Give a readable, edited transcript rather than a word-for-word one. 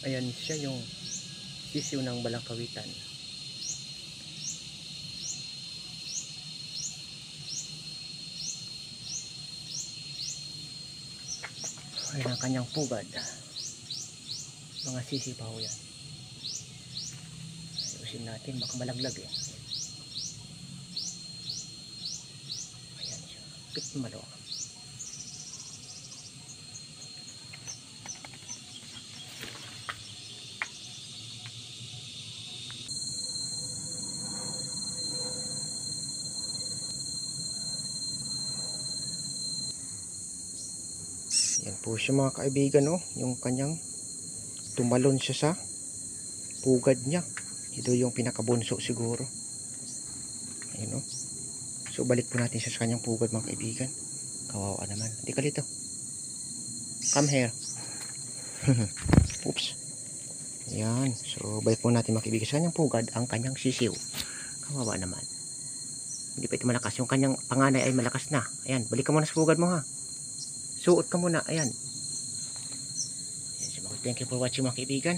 Ayan siya, yung sisiw ng balangkawitan. Ayan ang kanyang pugad. Mga sisipaw yan. Ayusin natin, baka malaglag eh. Ayan siya, pit malo. Yan po siya mga kaibigan, oh. Yung kanyang tumalon siya sa pugad niya. Ito yung pinakabunso siguro. Ayun, oh. So balik po natin siya sa kanyang pugad mga kaibigan. Kawawa naman. Hindi ka dito. Come here. Oops. Yan. So balik po natin mga kaibigan sa kanyang pugad ang kanyang sisiw. Kawawa naman. Hindi pa ito malakas. Yung kanyang panganay ay malakas na. Ayan. Balik ka muna sa pugad mo ha. Suot ka muna. Ayan. Thank you for watching mga kaibigan.